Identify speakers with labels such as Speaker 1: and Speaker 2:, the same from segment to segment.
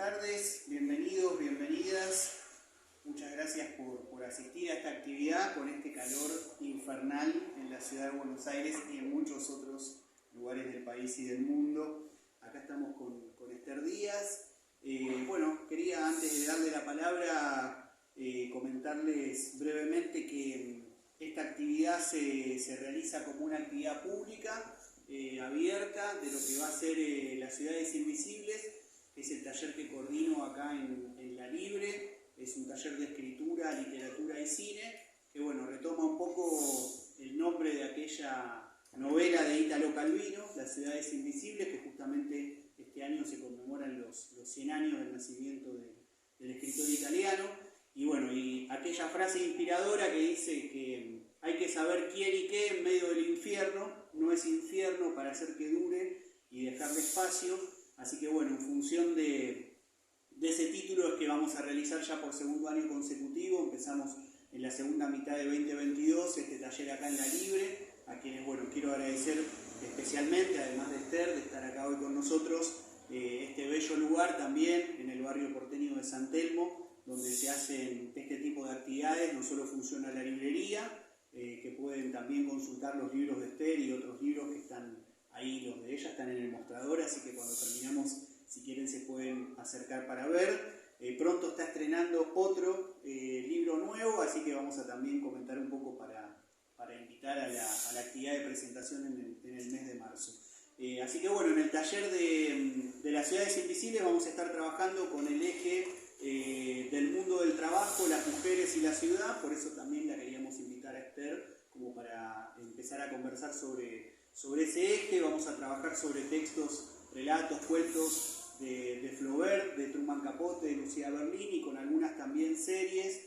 Speaker 1: tardes, bienvenidos, bienvenidas. Muchas gracias por asistir a esta actividad con este calor infernal en la ciudad de Buenos Aires y en muchos otros lugares del país y del mundo. Acá estamos con Esther Díaz. Quería antes de darle la palabra comentarles brevemente que esta actividad se realiza como una actividad pública, abierta, de lo que va a ser las ciudades invisibles. Es el taller que coordino acá en La Libre. Es un taller de escritura, literatura y cine, que retoma un poco el nombre de aquella novela de Italo Calvino, Las ciudades invisibles, que justamente este año se conmemoran los 100 años del nacimiento del escritor italiano. Y aquella frase inspiradora que dice que hay que saber quién y qué en medio del infierno, no es infierno para hacer que dure y dejarle espacio. Así que en función de ese título es que vamos a realizar ya por segundo año consecutivo. Empezamos en la segunda mitad de 2022 este taller acá en La Libre, a quienes quiero agradecer especialmente, además de Esther, de estar acá hoy con nosotros, este bello lugar también en el barrio porteño de San Telmo, donde se hacen este tipo de actividades. No solo funciona la librería, que pueden también consultar los libros de Esther y otros libros que están ahí, los de ella están en el mostrador, así que cuando terminamos, si quieren, se pueden acercar para ver. Pronto está estrenando otro libro nuevo, así que vamos a también comentar un poco para invitar a la actividad de presentación en el mes de marzo. Así que en el taller de las ciudades invisibles vamos a estar trabajando con el eje del mundo del trabajo, las mujeres y la ciudad. Por eso también la queríamos invitar a Esther, como para empezar a conversar sobre ese eje. Vamos a trabajar sobre textos, relatos, cuentos de Flaubert, de Truman Capote, de Lucía Berlín, y con algunas también series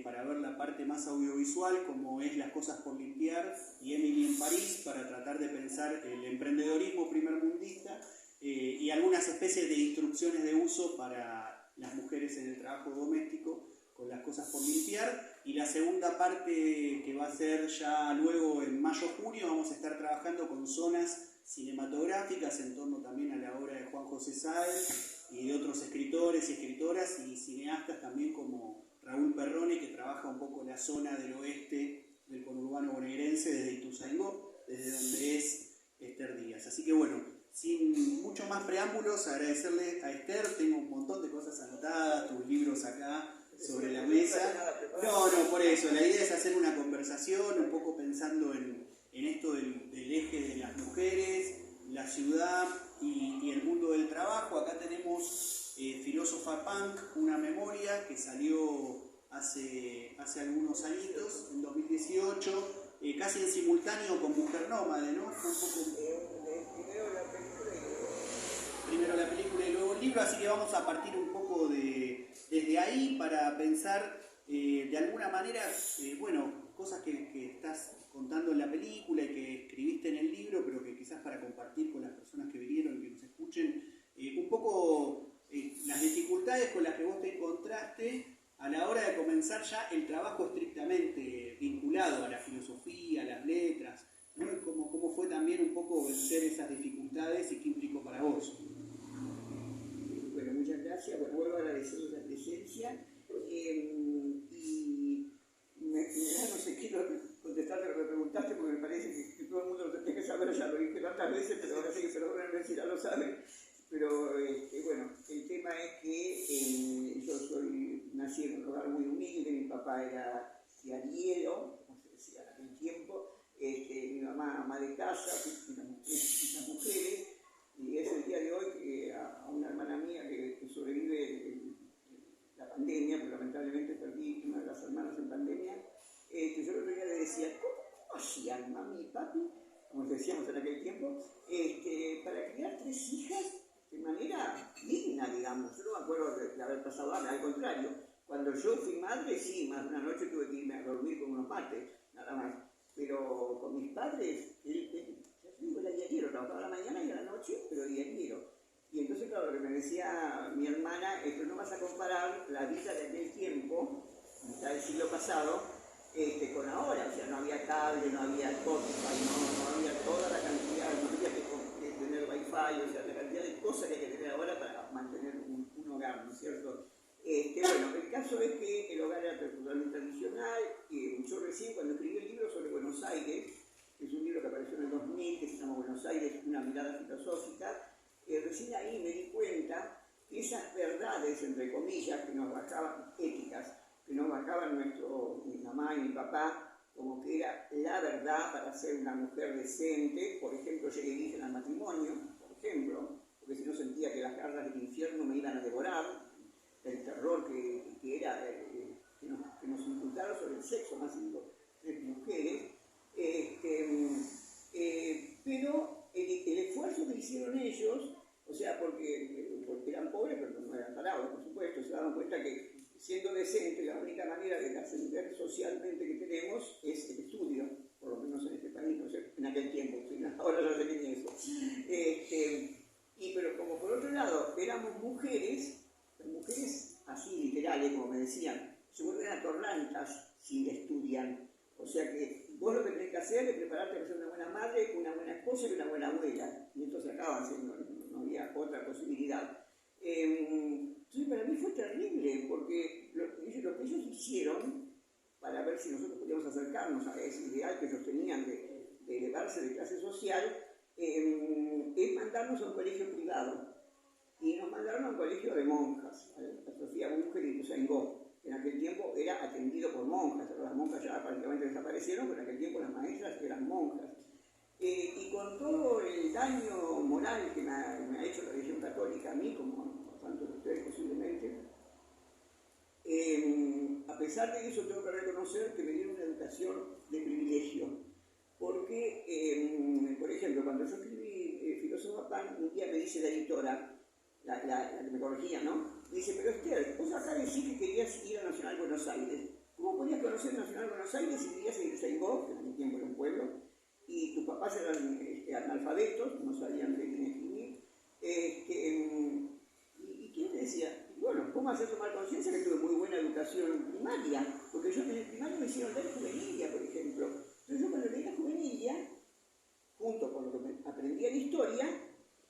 Speaker 1: para ver la parte más audiovisual, como es Las cosas por limpiar y Emily en París, para tratar de pensar el emprendedorismo primermundista y algunas especies de instrucciones de uso para las mujeres en el trabajo doméstico, con Las cosas por limpiar. Y la segunda parte, que va a ser ya luego en mayo-junio, vamos a estar trabajando con zonas cinematográficas en torno también a la obra de Juan José Sáez y de otros escritores y escritoras y cineastas también como Raúl Perrone, que trabaja un poco la zona del oeste del conurbano bonaerense, desde Ituzaingó, desde donde es Esther Díaz. Así que sin mucho más preámbulos, agradecerle a Esther. Tengo un montón de cosas anotadas, tus libros acá sobre la mesa. No, por eso, la idea es hacer una conversación, un poco pensando en esto del eje de las mujeres, la ciudad y el mundo del trabajo. Acá tenemos Filósofa Punk, una memoria que salió hace algunos añitos, en 2018, casi en simultáneo con Mujer Nómade, ¿no? Fue un poco... Primero la película y luego el libro, así que vamos a partir un poco desde ahí para pensar de alguna manera, cosas que estás contando en la película y que escribiste en el libro, pero que quizás para compartir con las personas que vinieron y que nos escuchen, un poco las dificultades con las que vos te encontraste a la hora de comenzar ya el trabajo estrictamente vinculado a la filosofía, a las letras, ¿no? ¿Cómo fue también un poco vencer esas dificultades y qué implicó para vos?
Speaker 2: Bueno, muchas gracias. Vuelvo a agradecerles la presencia. No sé, quiero contestarte lo que me preguntaste, porque me parece que todo el mundo lo tendría que saber. Ya lo dije tantas veces, pero ahora sí que perdónenme si ya lo saben. Pero el tema es que yo nací en un hogar muy humilde. Mi papá era ciariero, como se decía en aquel tiempo. Mi mamá ama de casa, muchas mujeres. Y es el día de hoy que a una hermana mía que sobrevive la pandemia, pero lamentablemente perdí una de las hermanas en pandemia, yo el otro día le decía, ¿cómo hacían mami y papi, como decíamos en aquel tiempo, para criar 3 hijas de manera digna, digamos? Yo no me acuerdo de haber pasado hambre, al contrario. Cuando yo fui madre, sí, más de una noche tuve que irme a dormir con unos mates, nada más. Pero con mis padres, yo era diariero, trabajaba a la mañana y a la noche, pero diariero. Y entonces, claro, lo que me decía mi hermana es que no vas a comparar la vida de aquel tiempo, mitad del siglo pasado, con ahora. O sea, no había cable, no había Spotify, no había toda la cantidad, no había que tener wifi, o sea, la cantidad de cosas que hay que tener ahora para mantener un hogar. hogar, ¿no es cierto? Bueno, el caso es que el hogar era totalmente tradicional. Yo recién, cuando escribí el libro sobre Buenos Aires, que es un libro que apareció en el 2000, que se llama Buenos Aires, una mirada filosófica, recién ahí me di cuenta que esas verdades, entre comillas, que nos bajaban, éticas, que nos bajaban mi mamá y mi papá, como que era la verdad para ser una mujer decente. Por ejemplo, llegué virgen al matrimonio, por ejemplo, porque si no sentía que las garras del infierno me iban a devorar, el terror que era que nos imputaron sobre el sexo, más siendo 3 mujeres. Pero el esfuerzo que hicieron ellos, o sea, porque eran pobres, pero no eran tarados, por supuesto, se daban cuenta que siendo decente, la única manera de ascender socialmente que tenemos es el estudio, por lo menos en este país, no sé, en aquel tiempo, ahora ya sé quién es eso. Pero como por otro lado éramos mujeres así literales, como me decían, se vuelven atorrantas si estudian. O sea que vos lo que tenés que hacer es prepararte para ser una buena madre, una buena esposa y una buena abuela. Y entonces acaban siendo, no había otra posibilidad. Entonces para mí fue terrible, porque lo que ellos hicieron para ver si nosotros podíamos acercarnos a ese ideal que ellos tenían de elevarse de clase social, es mandarnos a un colegio privado. Y nos mandaron a un colegio de monjas, a Sofía Bunker y Ituzaingó, que en aquel tiempo era atendido por monjas. Las monjas ya prácticamente desaparecieron, pero en aquel tiempo las maestras eran monjas. Y con todo el daño moral que me ha hecho la religión católica a mí, como a tantos de ustedes posiblemente, a pesar de eso tengo que reconocer que me dieron una educación de privilegio. Porque, por ejemplo, cuando yo escribí Filósofa Pan, un día me dice la editora, la que me corregía, ¿no? Me dice, pero Esther, vos acá decís que querías ir a Nacional Buenos Aires. ¿Cómo podías conocer Nacional Buenos Aires si vivías en Ituzaingó, que en aquel tiempo era un pueblo, y tus papás eran analfabetos, no sabían leer ni escribir? ¿Y quién te decía? Bueno, ¿cómo hacer tomar conciencia que tuve muy buena educación primaria? Porque yo en el primario me hicieron leer Juvenilia, por ejemplo. Entonces yo cuando leí la Juvenilia, junto con lo que aprendí en historia,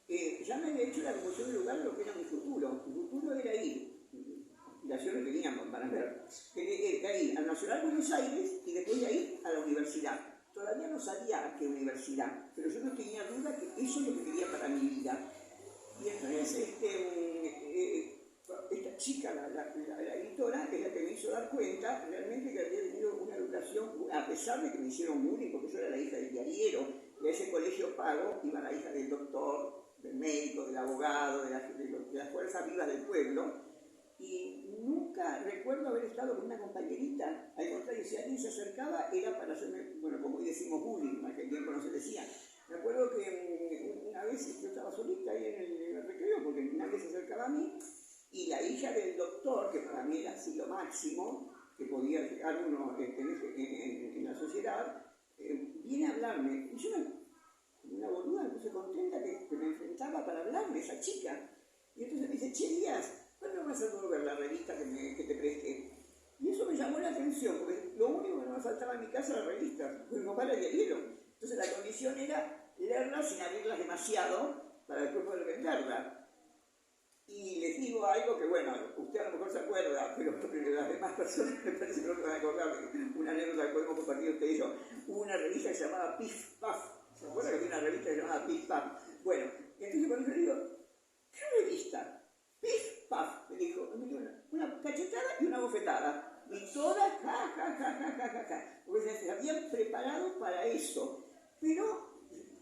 Speaker 2: ya me había hecho la conclusión del lugar de lo que era mi futuro. Mi futuro era ir, aspiraciones que teníamos para ver, era ir al Nacional Buenos Aires y después de ahí a la universidad. Todavía no sabía a qué universidad, pero yo no tenía duda que eso es lo que quería para mi vida. Y entonces esta chica, la editora, es la que me hizo dar cuenta realmente que había tenido una educación, a pesar de que me hicieron bullying, porque yo era la hija del diariero, y a ese colegio pago iba la hija del doctor, del médico, del abogado, de las fuerzas vivas del pueblo, y nunca recuerdo haber estado con una compañerita. Al contrario, si alguien se acercaba era para hacerme, bueno, como hoy decimos bullying, en aquel tiempo no se decía. Me acuerdo que una vez yo estaba solita ahí en el recreo, porque nadie se acercaba a mí, y la hija del doctor, que para mí era así lo máximo que podía llegar uno en la sociedad, viene a hablarme, y yo como una boluda me puse contenta que me enfrentaba para hablarme esa chica. Y entonces me dice, che, Díaz, ¿cuándo vas a volver la revista que te presté? Y eso me llamó la atención, porque lo único que no me faltaba en mi casa era revistas, porque mi papá era diario. Entonces la condición era leerlas sin abrirlas demasiado para después poder venderlas. Y les digo algo que, bueno, usted a lo mejor se acuerda, pero las demás personas me parece que no se van a acordar, una anécdota que podemos compartir usted y yo. Hubo una revista que se llamaba Pif Paf. ¿Se acuerda que había una revista que se llamaba Pif Paf? Bueno, entonces cuando yo le digo, ¿qué revista? Pif Paf, me dijo, una cachetada y una bofetada. Y todas, ja. Porque se habían preparado para eso. Pero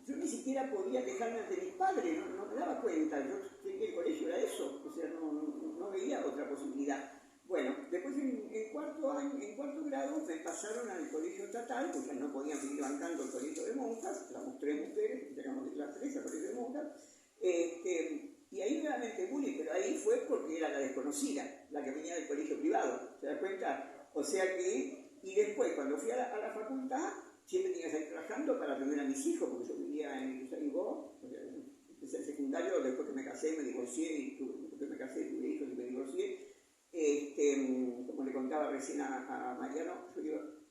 Speaker 2: yo ni siquiera podía quejarme ante mis padres, no me daba cuenta. Yo sé que el colegio era eso, o sea, no veía otra posibilidad. Bueno, después en cuarto grado me pasaron al colegio estatal, porque no podían seguir bancando el colegio de monjas, éramos 3 mujeres, llegamos de clase 3 al colegio de monjas, y ahí nuevamente bullying, pero ahí fue porque era la desconocida, la que venía del colegio privado, ¿se da cuenta? O sea que, y después cuando fui a la facultad, siempre tenía que salir trabajando para atender a mis hijos, porque yo vivía en Ituzaingó, empecé el secundario, después que me casé, me divorcié, y después que me casé, tuve hijos y me divorcié. Como le contaba recién a Mariano, yo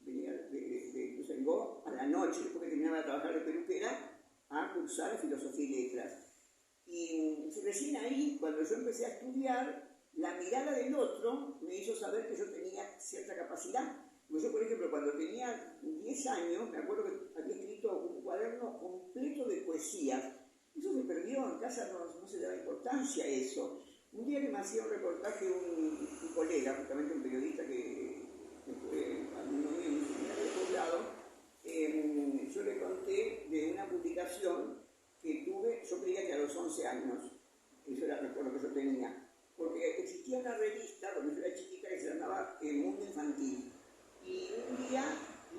Speaker 2: venía de Ituzaingó a la noche, después que terminaba de trabajar de peluquera, a cursar filosofía y letras. Y recién ahí, cuando yo empecé a estudiar, la mirada del otro me hizo saber que yo tenía cierta capacidad. Pues yo, por ejemplo, cuando tenía 10 años, me acuerdo que había escrito un cuaderno completo de poesía. Eso se perdió, en casa no se daba importancia a eso. Un día que me hacía un reportaje un colega, justamente un periodista que fue alumno mío en un seminario de posgrado, yo le conté de una publicación que tuve, yo creía que a los 11 años, eso era el recuerdo que yo tenía, porque existía una revista cuando yo era chiquita que se llamaba El Mundo Infantil. Y un día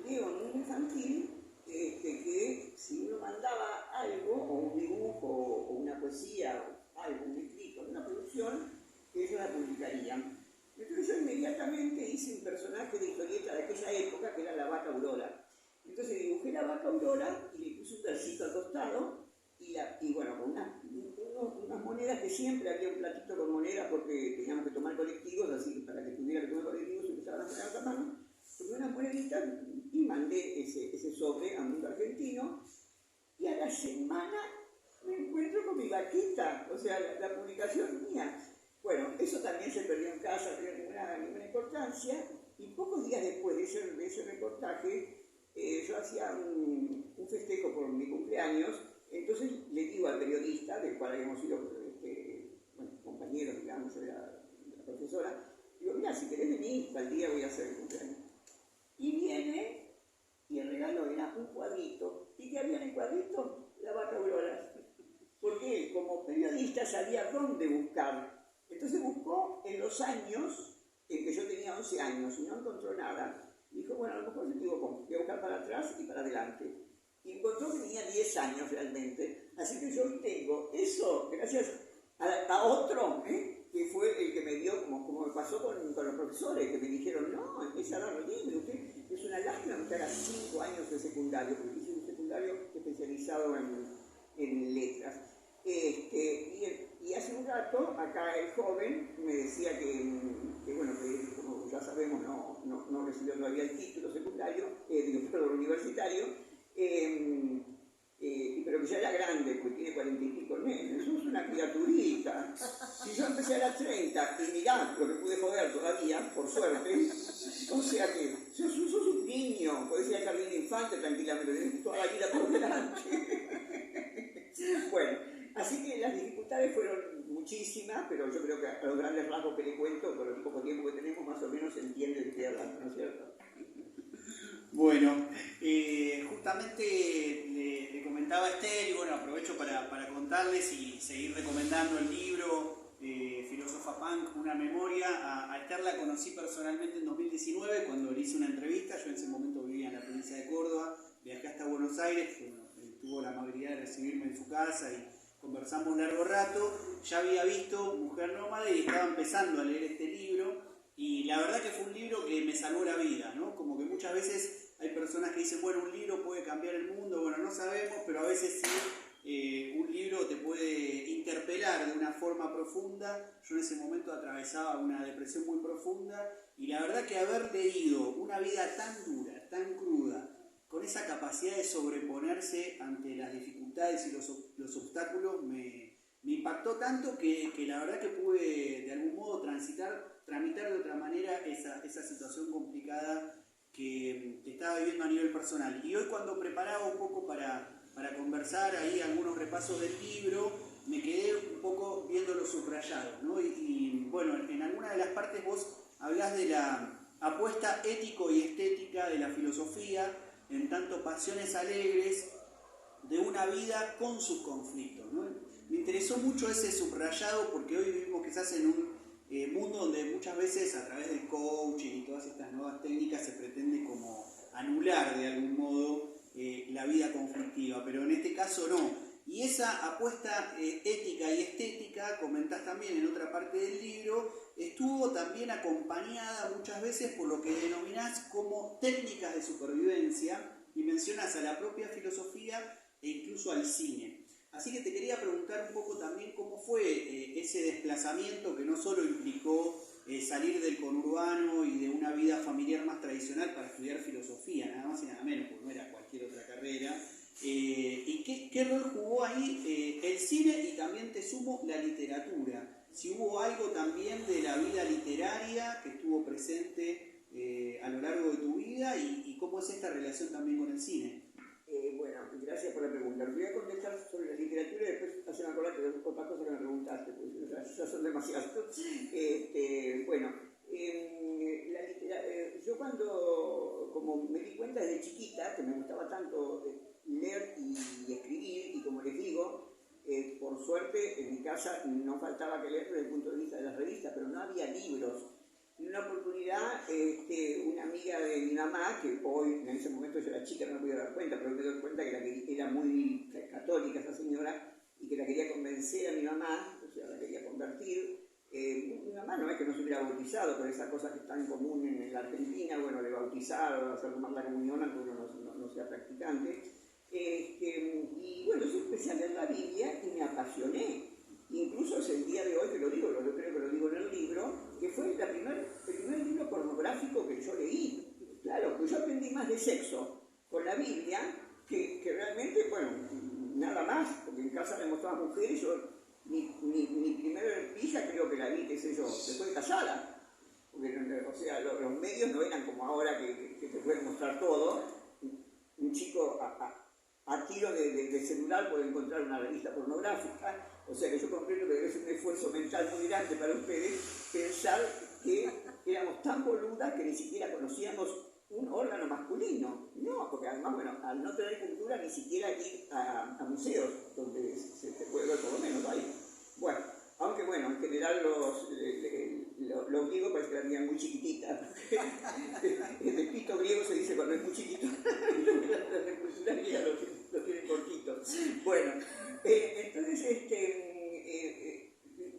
Speaker 2: leo en Mundo Infantil que si uno mandaba algo, o un dibujo, o una poesía, o algo, un escrito, una producción, que ellos la publicarían. Entonces yo inmediatamente hice un personaje de historieta de aquella época que era la vaca Aurora. Entonces dibujé la vaca Aurora y le puse un versito al costado y bueno, con unas monedas que siempre había un platito con monedas porque teníamos que tomar colectivos, así que para que tuviera que tomar colectivos se empezaban a poner a mano. Tomé unas moneditas y mandé ese sobre a Mundo Argentino y a la semana me encuentro con mi vaquita, o sea, la publicación mía. Bueno, eso también se perdió en casa, no tenía ninguna importancia, y pocos días después de ese reportaje, yo hacía un festejo por mi cumpleaños, entonces le digo al periodista, del cual habíamos sido compañeros, digamos, yo era la profesora, digo, mira, si querés venir, tal día voy a hacer el cumpleaños. Y viene, y el regalo era un cuadrito. ¿Y qué había en el cuadrito? La vaca Aurora. Porque él, como periodista, sabía dónde buscar. Entonces buscó en los años en que yo tenía 11 años y no encontró nada. Dijo, bueno, a lo mejor se equivocó, voy a buscar para atrás y para adelante. Y encontró que tenía 10 años realmente. Así que yo hoy tengo eso, gracias a otro, que fue el que me dio, como me pasó con los profesores, que me dijeron, no, empieza a darlo libre, usted es una lástima que haga 5 años de secundario, porque hice un secundario especializado en letras. Y hace un rato, acá el joven me decía que bueno, que como ya sabemos, no recibió todavía el título secundario, perdón, universitario, pero que ya era grande, porque tiene 40 y pico nenes, eso es una criaturita. Si yo empecé a las 30, y mirá lo que pude joder todavía, por suerte, o sea que sos un niño, podés ir al jardín de infante tranquilamente, tenés toda la vida por delante. Bueno, así que las dificultades fueron muchísimas, pero yo creo que a los grandes rasgos que le cuento, por el poco tiempo que tenemos, más o menos se entiende de qué hablamos, ¿no es cierto?
Speaker 1: Bueno, justamente le comentaba a Esther, y bueno, aprovecho para contarles y seguir recomendando el libro Filósofa Punk, una memoria. A Esther la conocí personalmente en 2019 cuando le hice una entrevista. Yo en ese momento vivía en la provincia de Córdoba, viajé hasta Buenos Aires, tuvo la amabilidad de recibirme en su casa y conversamos un largo rato. Ya había visto Mujer Nómade y estaba empezando a leer este libro. Y la verdad que fue un libro que me salvó la vida, ¿no? Como que muchas veces hay personas que dicen, bueno, un libro puede cambiar el mundo, bueno, no sabemos, pero a veces sí, un libro te puede interpelar de una forma profunda. Yo en ese momento atravesaba una depresión muy profunda y la verdad que haber leído una vida tan dura, tan cruda, con esa capacidad de sobreponerse ante las dificultades y los obstáculos me impactó tanto que la verdad que pude de algún modo tramitar de otra manera esa situación complicada que estaba viviendo a nivel personal. Y hoy cuando preparaba un poco para conversar ahí algunos repasos del libro, me quedé un poco viendo lo subrayado, ¿no? Y bueno, en alguna de las partes vos hablás de la apuesta ético y estética de la filosofía, en tanto pasiones alegres de una vida con sus conflictos, ¿no? Me interesó mucho ese subrayado porque hoy vivimos quizás en un mundo donde muchas veces a través del coaching y todas estas nuevas técnicas se pretende como anular de algún modo la vida conflictiva, pero en este caso no. Y esa apuesta ética y estética, comentás también en otra parte del libro, estuvo también acompañada muchas veces por lo que denominás como técnicas de supervivencia y mencionás a la propia filosofía e incluso al cine. Así que te quería preguntar un poco también cómo fue ese desplazamiento que no solo implicó salir del conurbano y de una vida familiar más tradicional para estudiar filosofía, nada más y nada menos, porque no era cualquier otra carrera, y qué rol jugó ahí el cine y también te sumo la literatura. si hubo algo también de la vida literaria que estuvo presente a lo largo de tu vida y cómo es esta relación también con el cine.
Speaker 2: Bueno, gracias por la pregunta. Voy a contestar sobre la literatura y después hacerme acordar que otras cosas que me preguntaste, porque ya son demasiadas. Bueno, yo cuando, como me di cuenta desde chiquita que me gustaba tanto leer y escribir, y como les digo, por suerte en mi casa no faltaba que leer desde el punto de vista de las revistas, pero no había libros. En una oportunidad, una amiga de mi mamá, que hoy, en ese momento yo era chica, no me podía dar cuenta, pero me doy cuenta que era muy católica esa señora y que la quería convencer a mi mamá, o sea, la quería convertir. Mi mamá no es que no se hubiera bautizado, pero esa cosa que es tan común en la Argentina, bueno, de bautizar o hacer tomar la comunión, aunque uno no sea practicante. Y bueno, yo empecé a leer la Biblia y me apasioné. Incluso es el día de hoy que lo digo, yo creo que lo digo en el libro, que fue el primer libro pornográfico que yo leí. Claro, pues yo aprendí más de sexo con la Biblia que realmente, bueno, nada más, porque en casa éramos todas mujeres, yo mi primera hija creo que la vi, qué sé yo, después de casada. Porque, o sea, los medios no eran como ahora que te pueden mostrar todo. Un chico a tiro de celular puede encontrar una revista pornográfica, o sea que yo comprendo que debe ser un esfuerzo mental muy grande para ustedes pensar que éramos tan boludas que ni siquiera conocíamos un órgano masculino. No, porque además, bueno, al no tener cultura ni siquiera ir a museos donde se puede ver por lo menos ahí. Bueno, aunque bueno, en general los griegos parece que la tenían muy chiquititas. El pito griego se dice cuando es muy chiquito. La cultura griega lo tiene cortito. Bueno, entonces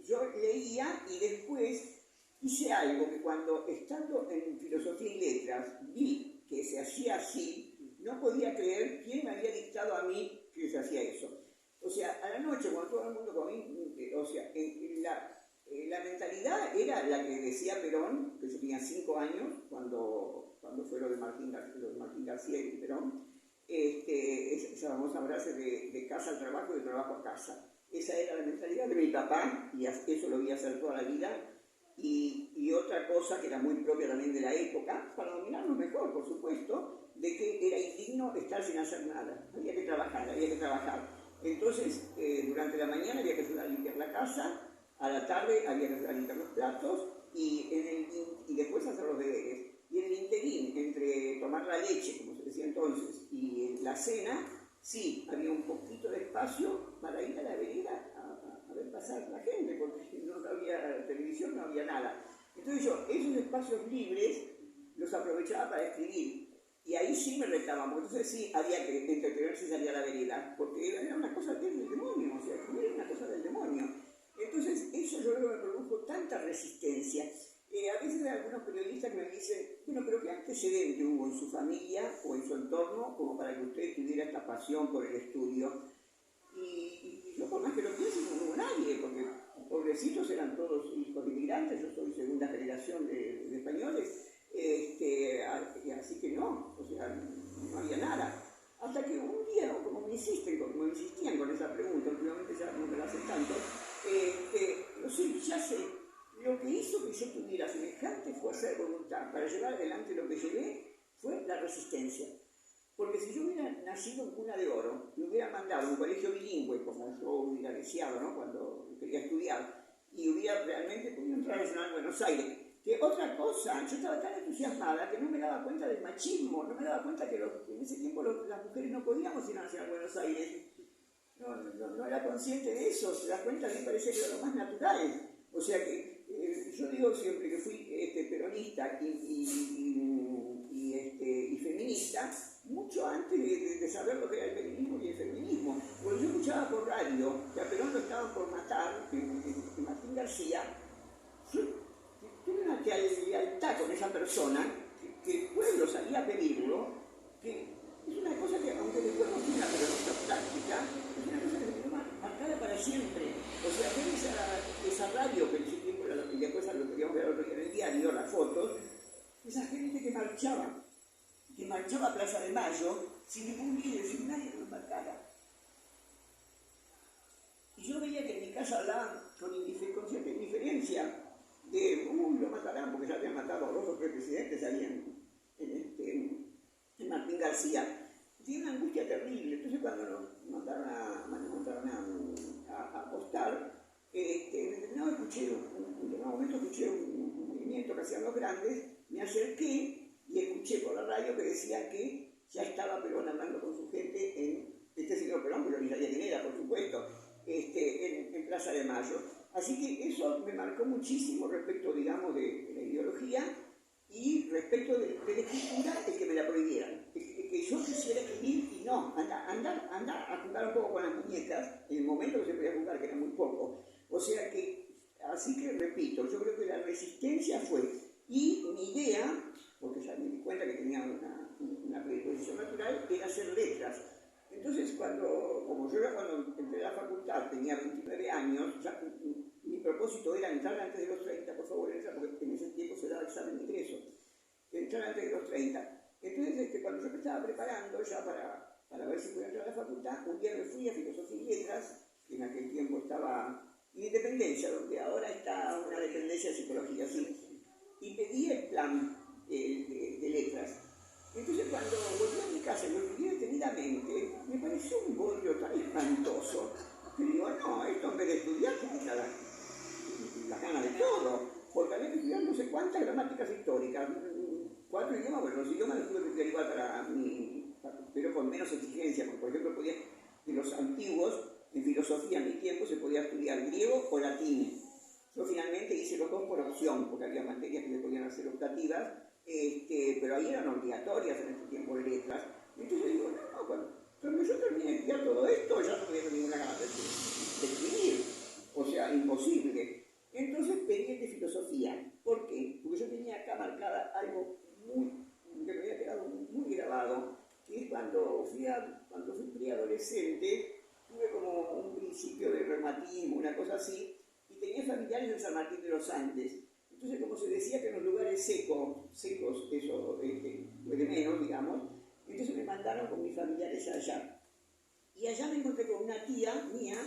Speaker 2: yo leía y después hice algo que cuando estando en filosofía y letras vi que se hacía así, no podía creer quién me había dictado a mí que se hacía eso. O sea, a la noche, cuando todo el mundo comía, o sea, la mentalidad era la que decía Perón, que yo tenía 5 años, cuando fue lo de Martín García y Perón, esa famosa frase de casa al trabajo y de trabajo a casa. Esa era la mentalidad de mi papá, y eso lo voy a hacer toda la vida. Y otra cosa que era muy propia también de la época, para dominarnos mejor, por supuesto, de que era indigno estar sin hacer nada. Había que trabajar. Entonces, durante la mañana había que ayudar a limpiar la casa, a la tarde había que ayudar a limpiar los platos y después hacer los deberes. Y en el interín, entre tomar la leche, como se decía entonces, y la cena, sí, había un poquito de espacio para ir a la vereda a ver pasar la gente, porque no había televisión, no había nada. Entonces yo, esos espacios libres los aprovechaba para escribir. Y ahí sí me retábamos, entonces sí había que entretenerse y salir a la vereda, porque era una cosa del demonio, o sea, era una cosa del demonio. Entonces eso yo creo que me produjo tanta resistencia. A veces hay algunos periodistas que me dicen, bueno, pero ¿qué antecedente hubo en su familia o en su entorno como para que usted tuviera esta pasión por el estudio? Y yo por más que lo piense no hubo nadie, porque pobrecitos eran todos hijos de inmigrantes, yo soy segunda generación de españoles. Así que no, o sea, no había nada. Hasta que un día, como me insistían con esa pregunta, últimamente ya no me la hacen tanto, no sé, ya sé, lo que hizo que yo tuviera semejante fuerza de voluntad para llevar adelante lo que llevé fue la resistencia. Porque si yo hubiera nacido en cuna de oro, me hubiera mandado a un colegio bilingüe, como yo hubiera deseado, ¿no?, cuando quería estudiar, y hubiera realmente podido entrar a la Nacional de Buenos Aires. Que otra cosa, yo estaba tan entusiasmada que no me daba cuenta del machismo, no me daba cuenta que en ese tiempo las mujeres no podíamos ir a la Nacional de Buenos Aires. No era consciente de eso, se da cuenta, a mí me parecía que era lo más natural. O sea que yo digo siempre que fui peronista y feminista, mucho antes de saber lo que era el feminismo y el feminismo. Cuando yo escuchaba por radio que a Perón lo estaban por matar, que Martín García, yo tuve una lealtad con esa persona, que el pueblo salía a pedirlo, que es una cosa que, aunque después no tiene una peronista práctica, es una cosa que se quedó marcada para siempre. O sea, ver esa radio, que en ese tiempo era y después lo podíamos ver otro día en el diario, las fotos, esa gente que marchaba a Plaza de Mayo, sin ningún líder, sin nadie que nos marcara. Y yo veía que en mi casa hablaban con cierta indiferencia de, lo matarán, porque ya habían matado a 2 o 3 presidentes ahí en Martín García. Tiene una angustia terrible. Entonces cuando nos mandaron a apostar, en determinado momento escuché un movimiento que hacían los grandes, me acerqué y escuché por la radio que decía que ya estaba Perón hablando con su gente señor Perón, que yo ni sabía quién era, por supuesto, en Plaza de Mayo. Así que eso me marcó muchísimo respecto, digamos, de la ideología y respecto de la escritura, el que me la prohibieran. Que yo quisiera escribir y no, andar a jugar un poco con las muñecas, en el momento que se podía jugar, que era muy poco. O sea que, así que repito, yo creo que la resistencia fue, y mi idea, porque ya me di cuenta que tenía una predisposición natural, era hacer letras. Entonces, como yo cuando entré a la facultad tenía 29 años, ya, mi propósito era entrar antes de los 30, por favor, porque en ese tiempo se daba examen de ingreso, entrar antes de los 30. Entonces, cuando yo me estaba preparando ya para ver si podía entrar a la facultad, un día me fui a Filosofía y Letras, que en aquel tiempo estaba en Independencia, donde ahora está una dependencia de Psicología, sí, y pedí el plan de letras. Entonces cuando volví a mi casa y lo escribí detenidamente, me pareció un bollo tan espantoso que digo, no, esto en vez de estudiar tiene la gana de todo, porque había que estudiar no sé cuántas gramáticas históricas, 4 idiomas, bueno, los idiomas los tuve que estudiar igual pero con menos exigencia, porque por ejemplo de los antiguos, en filosofía en mi tiempo se podía estudiar griego o latín. Yo finalmente hice los 2 por opción, porque había materias que me podían hacer optativas, pero ahí eran obligatorias en este tiempo de letras. Entonces digo, no, cuando yo terminé de estudiar todo esto, ya no tuve ninguna ganas de escribir. O sea, imposible. Entonces pedí el de filosofía. ¿Por qué? Porque yo tenía acá marcada algo que me había quedado muy grabado, que es cuando fui preadolescente, tuve como un principio de reumatismo, una cosa así, y tenía familiares en San Martín de los Andes. Entonces, como se decía que en los lugares secos, eso de menos, digamos, entonces me mandaron con mis familiares allá. Y allá me encontré con una tía mía,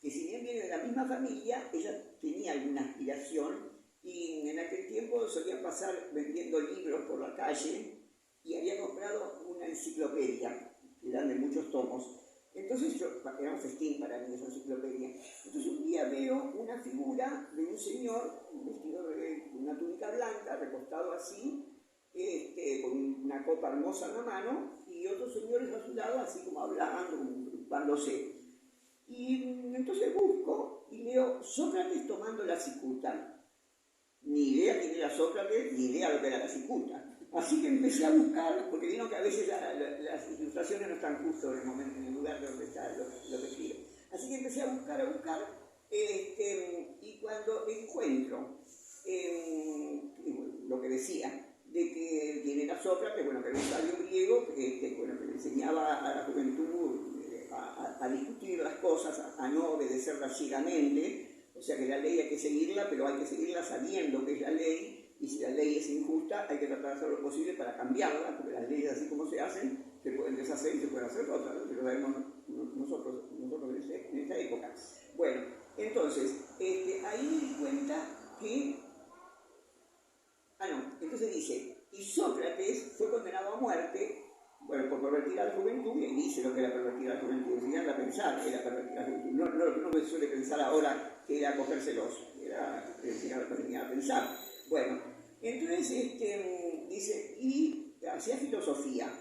Speaker 2: que si bien viene de la misma familia, ella tenía alguna aspiración, y en aquel tiempo solía pasar vendiendo libros por la calle, y había comprado una enciclopedia, que eran de muchos tomos. Entonces era un festín para mí esa enciclopedia. Entonces un día veo una figura de un señor vestido de una túnica blanca, recostado así, con una copa hermosa en la mano, y otros señores a su lado, así como hablando, ocupándose. Y entonces busco y leo Sócrates tomando la cicuta. Ni idea quién era Sócrates, ni idea lo que era la cicuta. Así que empecé a buscar, porque vieron que a veces las ilustraciones no están justo en el momento, en el lugar donde está lo que escribe. Así que empecé a buscar, y cuando encuentro lo que decía, de que quién era Sócrates, bueno, que era un sabio griego, que le enseñaba a la juventud a discutir las cosas, a no obedecerlas ciegamente, o sea que la ley hay que seguirla, pero hay que seguirla sabiendo que es la ley. Y si la ley es injusta, hay que tratar de hacer lo posible para cambiarla, porque las leyes así como se hacen, se pueden deshacer y se pueden hacer otras, pero lo sabemos nosotros en esta época. Bueno, entonces, ahí me di cuenta que... entonces dice, y Sócrates fue condenado a muerte, bueno, por pervertir a la juventud, y dice lo que era pervertir a la juventud, si a pensar, era pervertir a la juventud, no lo que uno suele pensar ahora, que era cogérselos, era enseñar a pensar. Bueno, entonces dice, y hacía filosofía,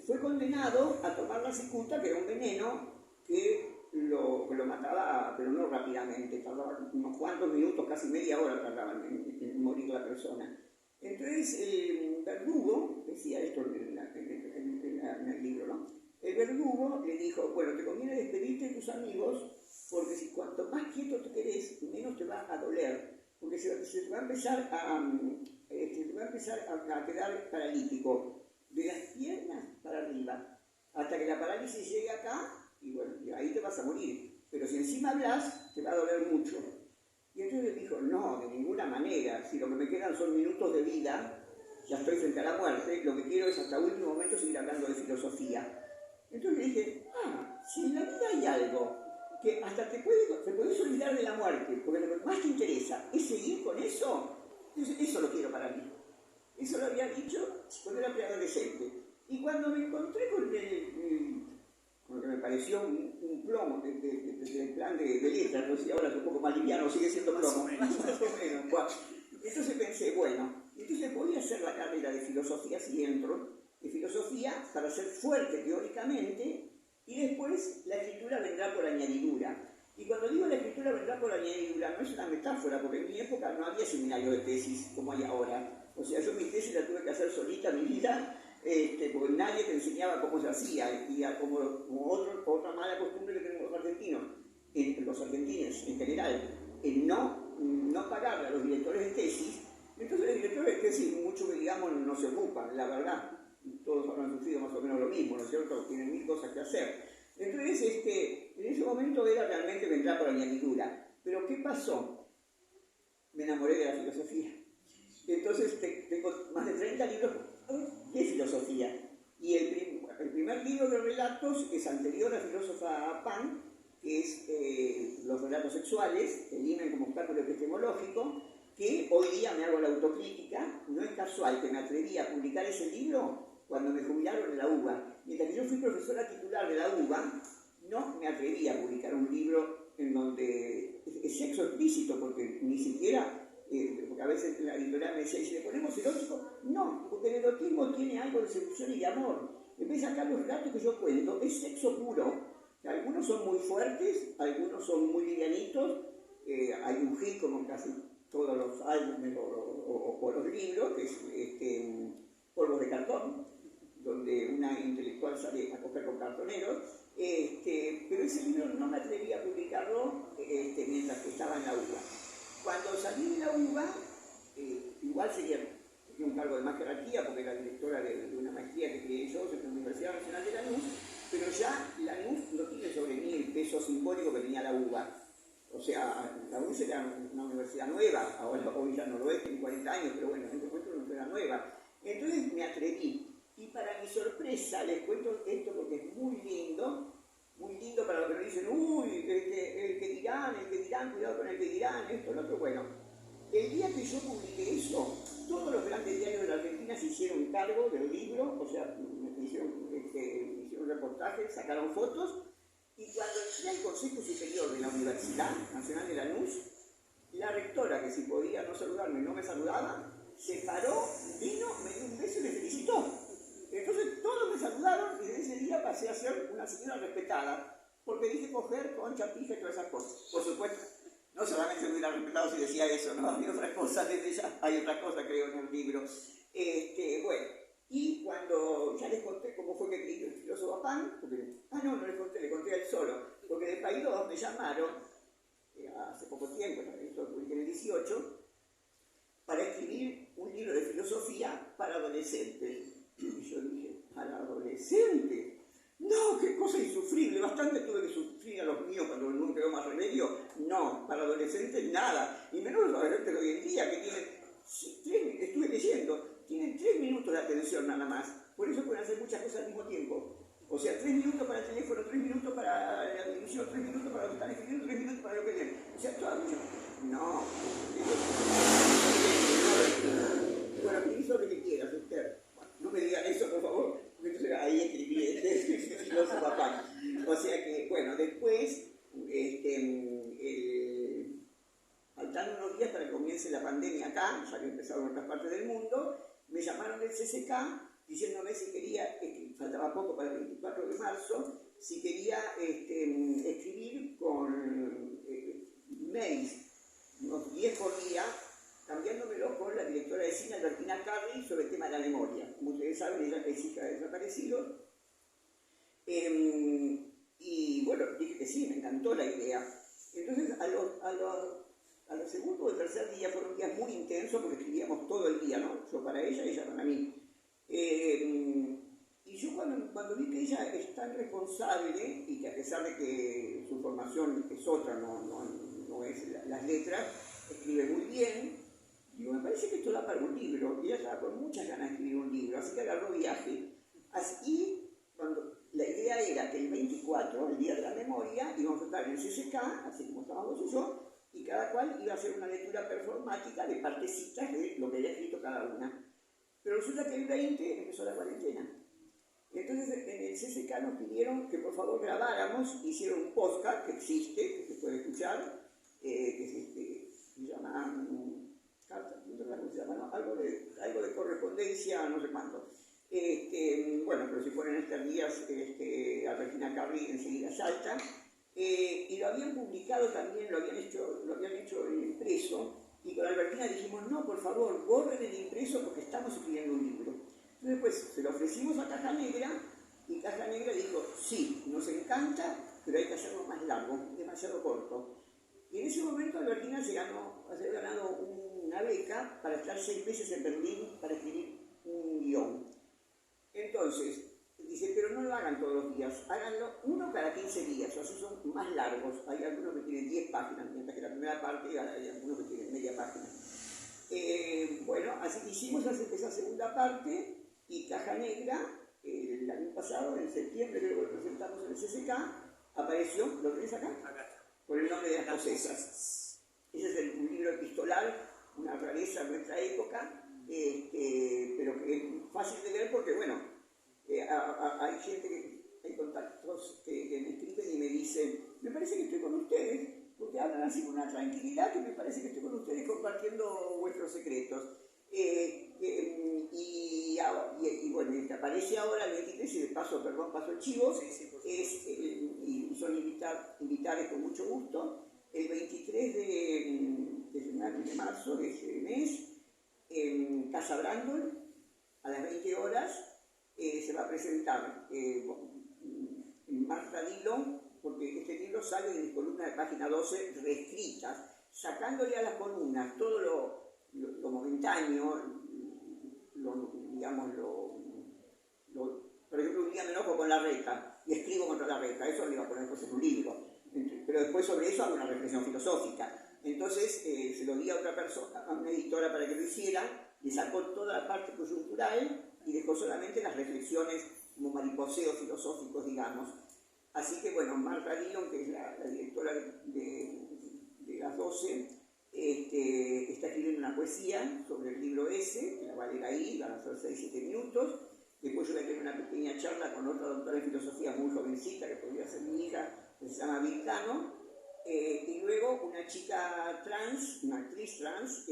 Speaker 2: fue condenado a tomar la cicuta, que era un veneno que lo mataba, pero no rápidamente, tardaba unos cuantos minutos, casi media hora tardaba en morir la persona. Entonces el verdugo, decía esto en el libro, ¿no? El verdugo le dijo, bueno, te conviene despedirte de tus amigos, porque si cuanto más quieto te querés, menos te va a doler, porque se va a empezar a quedar paralítico, de las piernas para arriba, hasta que la parálisis llegue acá, y bueno, ahí te vas a morir, pero si encima hablas, te va a doler mucho. Y entonces dijo, no, de ninguna manera, si lo que me quedan son minutos de vida, ya estoy frente a la muerte, lo que quiero es hasta último momento seguir hablando de filosofía. Entonces dije, si en la vida hay algo que hasta te puedes olvidar de la muerte, porque lo que más te interesa es seguir con eso. Entonces, eso lo quiero para mí. Eso lo había dicho cuando era preadolescente. Y cuando me encontré con lo que me pareció un plomo del plan de letras, no sé, ahora es un poco más liviano, sigue siendo plomo. Bueno, entonces pensé, bueno, entonces voy a hacer la carrera de filosofía si entro, de filosofía para ser fuerte teóricamente, y después la escritura vendrá por añadidura. Y cuando digo la escritura vendrá por añadidura, no es una metáfora, porque en mi época no había seminario de tesis como hay ahora. O sea, yo mi tesis la tuve que hacer solita mi vida, porque nadie te enseñaba cómo se hacía, y como otra mala costumbre que tenemos los argentinos, los argentinos en general, en no pagarle a los directores de tesis. Entonces los directores de tesis, mucho que digamos, no se ocupan, la verdad. Todos habrán sufrido más o menos lo mismo, ¿no es cierto? Tienen mil cosas que hacer. Entonces, en ese momento era realmente vendrá por añadidura. Pero ¿qué pasó? Me enamoré de la filosofía. Entonces tengo más de 30 libros de filosofía. Y el primer libro de relatos es anterior a Filósofa Pan, que es Los relatos sexuales, el himen como obstáculo epistemológico, que hoy día me hago la autocrítica. No es casual que me atreví a publicar ese libro cuando me jubilaron en la UBA. Mientras que yo fui profesora titular de la UBA, no me atreví a publicar un libro en donde es sexo explícito, porque ni siquiera, porque a veces la editorial me decía, ¿y si le ponemos erótico? No, porque el erotismo tiene algo de seducción y de amor. En vez de acá los relatos que yo cuento, es sexo puro. Algunos son muy fuertes, algunos son muy livianitos, hay un hit como en casi todos los álbumes o los libros, que es Polvos de cartón, donde una intelectual sale a coger con cartoneros, pero ese libro no me atreví a publicarlo mientras que estaba en la UBA. Cuando salí de la UBA, igual sería un cargo de más jerarquía, porque era directora de una maestría que creé yo en la Universidad Nacional de Lanús, pero ya Lanús no tiene sobre mí el peso simbólico que tenía la UBA. O sea, la UBA era una universidad nueva, ahora hoy ya no lo es, tiene 40 años, pero bueno, en ese momento era una universidad nueva. Entonces me atreví. Y para mi sorpresa, les cuento esto porque es muy lindo para los que me dicen, uy, el que dirán, cuidado con el que dirán, esto, lo otro. Bueno, el día que yo publiqué eso, todos los grandes diarios de la Argentina se hicieron cargo del libro, o sea, hicieron reportajes, sacaron fotos, y cuando entré al Consejo Superior de la Universidad Nacional de Lanús, la rectora, que si podía no saludarme no me saludaba, se paró, vino, me dio un beso y me felicitó. Entonces todos me saludaron y desde ese día pasé a ser una señora respetada, porque dije coger, concha, pija y todas esas cosas. Por supuesto, no solamente me hubiera respetado si decía eso, ¿no? Había otras cosas, desde ya hay otras cosas creo en el libro. Bueno, y cuando ya les conté cómo fue que escribí el filósofo Pan, porque, no les conté, le conté a él solo, porque de Paidós me llamaron, hace poco tiempo, esto publiqué en el 18, para escribir un libro de filosofía para adolescentes. Y yo dije, ¿para adolescentes? No, qué cosa insufrible, bastante tuve que sufrir a los míos cuando no quedó más remedio. No, para adolescentes nada, y menos los adolescentes de hoy en día que tienen, estuve leyendo, tienen 3 minutos de atención nada más, por eso pueden hacer muchas cosas al mismo tiempo. O sea, 3 minutos para el teléfono, 3 minutos para la televisión, 3 minutos para lo que están escribiendo, 3 minutos para lo que leen. O sea, todo mucho. No. Bueno, escribí sobre lo que quieras, usted. No me digan eso, por favor, porque entonces ahí escribí filósofo Pan. O sea que, bueno, después, faltando unos días para que comience la pandemia acá, ya que empezaron en otras partes del mundo, me llamaron del CCK diciéndome si quería, faltaba poco para el 24 de marzo, si quería escribir con mails, unos 10 por día, cambiándomelo con la directora de cine Albertina Carri sobre el tema de la memoria. Como ustedes saben, ella es hija de desaparecidos. Y bueno, dije que sí, me encantó la idea. Entonces, a los segundo o tercer día fueron días muy intensos porque escribíamos todo el día, ¿no? Yo para ella y ella para mí. Y yo cuando vi que ella es tan responsable y que a pesar de que su formación es otra, no es las letras, escribe muy bien, digo, me parece que esto da para un libro. Y ella estaba con muchas ganas de escribir un libro, así que agarró viaje. Así, cuando la idea era que el 24 24, el Día de la Memoria, íbamos a estar en el CCK, así como estábamos vos y yo, y cada cual iba a hacer una lectura performática de partecitas de lo que había escrito cada una. Pero resulta que el 20 empezó la cuarentena. Entonces en el CCK nos pidieron que por favor grabáramos, hicieron un podcast que existe, que se puede escuchar, que se llama, ¿cómo se llama? No, algo de correspondencia, no sé cuánto. Bueno, pero si ponen estas días a Regina Carri enseguida salta. Y lo habían publicado también, lo habían hecho en impreso, y con Albertina dijimos, no, por favor, borren el impreso porque estamos escribiendo un libro. Entonces, pues, se lo ofrecimos a Caja Negra, y Caja Negra dijo, sí, nos encanta, pero hay que hacerlo más largo, demasiado corto. Y en ese momento Albertina se había ganado una beca para estar 6 meses en Berlín para escribir un guión. Entonces, dice, pero no lo hagan todos los días, háganlo uno cada 15 días, o así son más largos. Hay algunos que tienen 10 páginas, mientras que la primera parte hay algunos que tienen media página. Bueno, así que hicimos esa segunda parte, y Caja Negra, el año pasado, en septiembre, que lo presentamos en el CCK, apareció, ¿lo tenés acá?
Speaker 1: Acá.
Speaker 2: Por el nombre de las posesas. Ese es un libro epistolar, una rareza en nuestra época, pero que es fácil de leer porque, bueno, hay gente hay contactos que me escriben y me dicen, me parece que estoy con ustedes, porque hablan así con una tranquilidad que me parece que estoy con ustedes compartiendo vuestros secretos. Y bueno, el que aparece ahora el 23, y de paso, perdón, paso el chivo, y son invitados con mucho gusto, el 23 de marzo de ese mes, en Casa Brandol, a las 20 horas, se va a presentar Marta Dillon, porque este libro sale de mis columnas de página 12 reescritas, sacándole a las columnas todo lo momentáneo, por ejemplo, un día me enojo con la Reta y escribo contra la Reta, eso lo iba a poner después en un libro, pero después sobre eso hago una reflexión filosófica. Entonces se lo di a otra persona, a una editora para que lo hiciera, le sacó toda la parte coyuntural y dejó solamente las reflexiones como mariposeos filosóficos, digamos. Así que bueno, Marta Dillon, que es la directora de las 12, está escribiendo una poesía sobre el libro ese, que la va a leer ahí, van a ser 6-7 minutos. Después yo voy a tener una pequeña charla con otra doctora en filosofía muy jovencita, que podría ser mi hija, que se llama Vilcano. Y luego una chica trans, una actriz trans,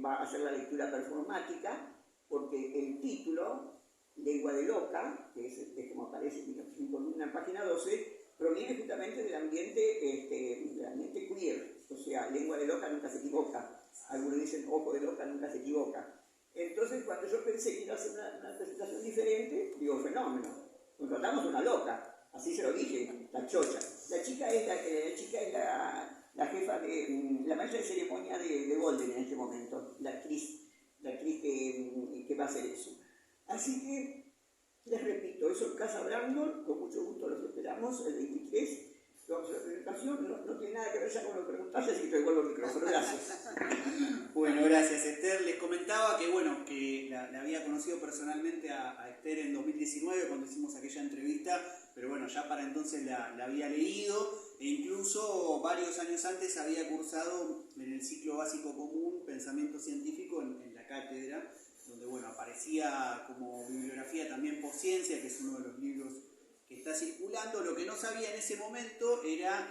Speaker 2: va a hacer la lectura performática, porque el título, Lengua de Loca, que es como aparece en columna en página 12, proviene justamente del ambiente queer. O sea, lengua de loca nunca se equivoca. Algunos dicen ojo de loca nunca se equivoca. Entonces, cuando yo pensé que iba a hacer una presentación diferente, digo, fenómeno, contratamos una loca. Así se lo dije, la chocha. La chica es la jefa de la maestra de ceremonia de Golden en este momento, la actriz que va a hacer eso. Así que, les repito, eso en Casa Brandol, con mucho gusto los esperamos el 23. Vamos a la presentación, no tiene nada que ver ya con lo que preguntaste, así que te devuelvo el micrófono. Gracias.
Speaker 1: Bueno, gracias Esther. Les comentaba que la había conocido personalmente a Esther en 2019 cuando hicimos aquella entrevista, pero bueno, ya para entonces la había leído, e incluso varios años antes había cursado en el ciclo básico común Pensamiento Científico en la cátedra, donde bueno, aparecía como bibliografía también por ciencia, que es uno de los libros que está circulando. Lo que no sabía en ese momento era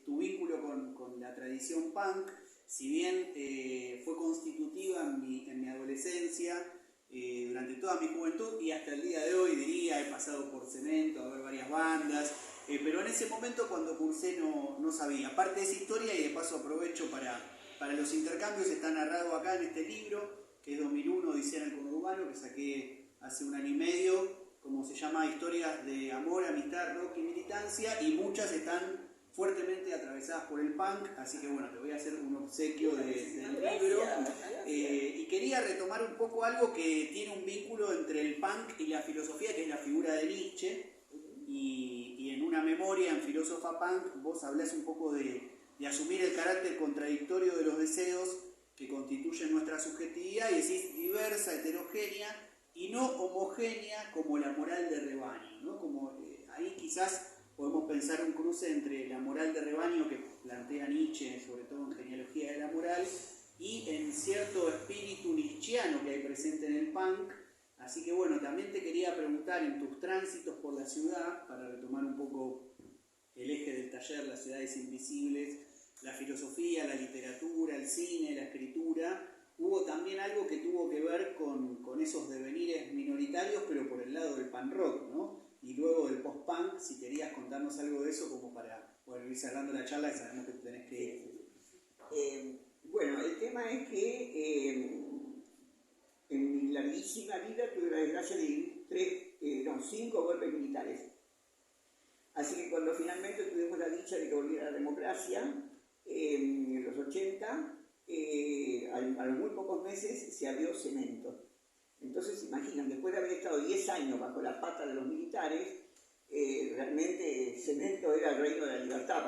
Speaker 1: tu vínculo con la tradición punk. Si bien fue constitutiva en mi adolescencia, durante toda mi juventud y hasta el día de hoy, diría, he pasado por Cemento a ver varias bandas, pero en ese momento cuando cursé no sabía. Aparte de esa historia, y de paso aprovecho para los intercambios, está narrado acá en este libro, que es 2001, Odisea en el conurbano, que saqué hace 1 año y medio, como se llama, historias de amor, amistad, rock y militancia, y muchas están fuertemente atravesadas por el punk, así que bueno, te voy a hacer un obsequio del libro. Y quería retomar un poco algo que tiene un vínculo entre el punk y la filosofía, que es la figura de Nietzsche, y en una memoria en Filósofa Punk vos hablás un poco de asumir el carácter contradictorio de los deseos que constituyen nuestra subjetividad, y decís diversa, heterogénea y no homogénea como la moral de rebaño, ¿no? Como ahí quizás podemos pensar un cruce entre la moral de rebaño que plantea Nietzsche, sobre todo en Genealogía de la Moral, y en cierto espíritu nietzscheano que hay presente en el punk. Así que bueno, también te quería preguntar en tus tránsitos por la ciudad, para retomar un poco el eje del taller, las ciudades invisibles, la filosofía, la literatura, el cine, la escritura, hubo también algo que tuvo que ver con esos devenires minoritarios, pero por el lado del punk rock, ¿no? Y luego del post-punk, si querías contarnos algo de eso como para poder ir cerrando la charla, y sabemos que tenés que ir.
Speaker 2: Bueno, el tema es que en mi larguísima vida tuve la desgracia de vivir 5 golpes militares. Así que cuando finalmente tuvimos la dicha de que volviera la democracia, en los 80, a los muy pocos meses se abrió Cemento. Entonces, imaginen, después de haber estado 10 años bajo la pata de los militares, realmente Cemento era el reino de la libertad,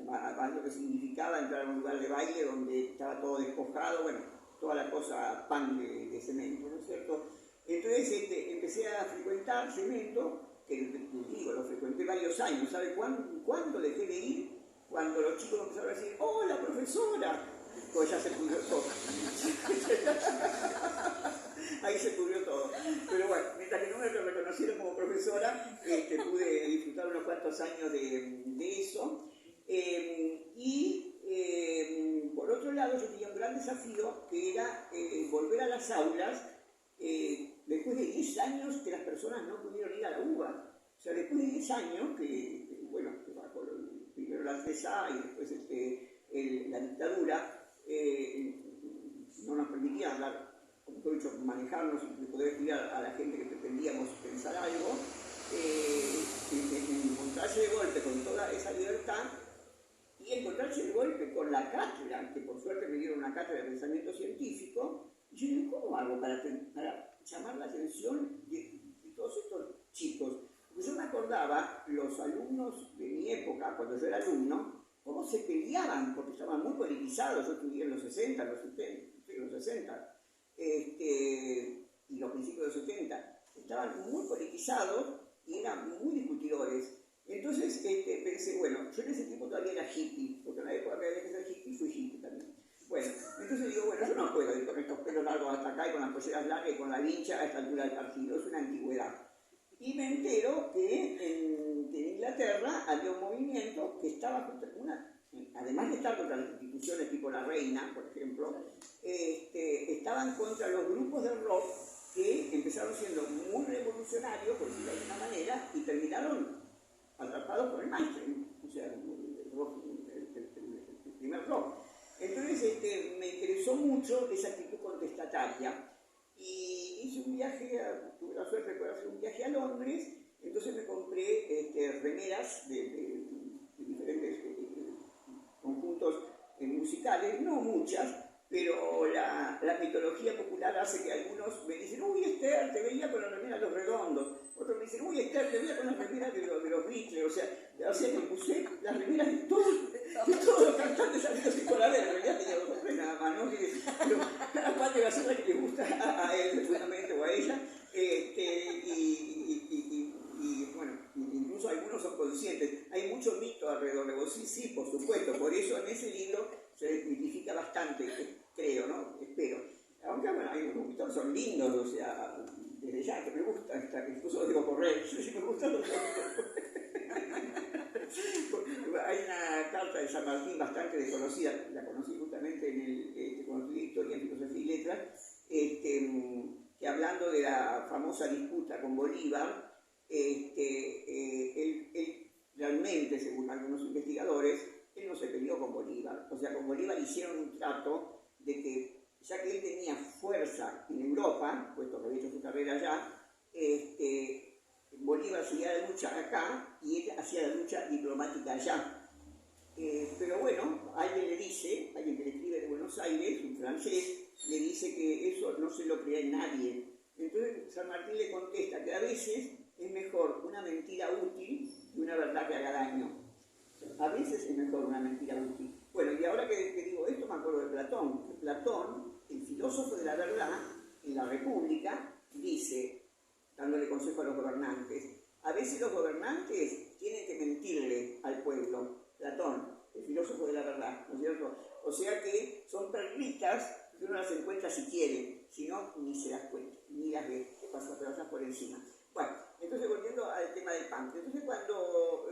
Speaker 2: además lo que significaba entrar a un lugar de baile donde estaba todo despojado, bueno, toda la cosa pan de Cemento, ¿no es cierto? Entonces empecé a frecuentar Cemento, que digo, lo frecuenté varios años. ¿Sabe cuándo dejé de ir? Cuando los chicos empezaron a decir, ¡hola, profesora! Pues ya se pudrió todo. Ahí se pudrió todo. Pero bueno, mientras que no me reconocieron como profesora, pude disfrutar unos cuantos años de eso. Por otro lado, yo tenía un gran desafío, que era volver a las aulas después de 10 años que las personas no pudieron ir a la UBA. O sea, después de 10 años que bajo primero la CESA y después la dictadura, no nos permitía hablar, como he dicho, manejarnos y poder estudiar a la gente que pretendíamos pensar algo, encontrarse de golpe con toda esa libertad y encontrarse de golpe con la cátedra, que por suerte me dieron una cátedra de pensamiento científico. Y yo digo, ¿cómo hago para llamar la atención de todos estos chicos? Porque yo me acordaba, los alumnos de mi época, cuando yo era alumno, cómo se peleaban, porque estaban muy politizados. Yo estudié en los 60, los 70, los 60, y los principios de los 70. Estaban muy politizados y eran muy discutidores. Entonces pensé, bueno, yo en ese tiempo todavía era hippie, porque en la época que había que ser hippie fui hippie también. Bueno, entonces digo, bueno, yo no puedo ir con estos pelos largos hasta acá y con las polleras largas y con la vincha a esta altura del partido, es una antigüedad. Y me entero que en Inglaterra había un movimiento que estaba contra además de estar contra las instituciones tipo La Reina, por ejemplo, estaban contra los grupos de rock que empezaron siendo muy revolucionarios, por decirlo de alguna manera, y terminaron atrapados por el mainstream, o sea, el primer rock. Entonces me interesó mucho esa actitud contestataria y hice un viaje, tuve la suerte de poder hacer un viaje a Londres. Entonces me compré remeras de diferentes conjuntos musicales, no muchas, pero la mitología popular hace que algunos me dicen, uy, Esther, te veía con la remera de Los Redondos. Otros me dicen, uy, Esther, te veía con las remeras de los Beatles. O sea que puse las remeras de todos los cantantes amigos y por haber. En realidad tenía 2 o 3 nada más, ¿no? Pero cada cual debe hacer la que le gusta a él, seguramente, o a ella. Y bueno, incluso algunos son conscientes. Hay mucho mito alrededor de vos. Sí, por supuesto. Por eso en ese libro se desmitifica bastante, creo, ¿no? Espero. Aunque bueno, hay unos mitos que son lindos, o sea, desde ya que me gusta, incluso los digo correr, sí me gustan los Hay una carta de San Martín bastante desconocida, la conocí justamente cuando estudié Historia en Filosofía y Letras, que hablando de la famosa disputa con Bolívar, él realmente, según algunos investigadores, él no se peleó con Bolívar. O sea, con Bolívar hicieron un trato de que, ya que él tenía fuerza en Europa, puesto que había hecho su carrera allá, Bolívar hacía la lucha acá y él hacía la lucha diplomática allá. Pero bueno, alguien que le escribe de Buenos Aires, un francés, le dice que eso no se lo cree nadie. Entonces San Martín le contesta que a veces es mejor una mentira útil que una verdad que haga daño. A veces es mejor una mentira útil. Bueno, y ahora que digo esto me acuerdo de Platón. Platón, el filósofo de la verdad, en la República, dice, dándole consejo a los gobernantes, a veces los gobernantes tienen que mentir Platón, el filósofo de la verdad, ¿no es cierto? O sea que son perlitas que uno las encuentra si quiere, si no, ni se las cuenta, ni las ve, te pasas por encima. Bueno, entonces volviendo al tema del punk, entonces cuando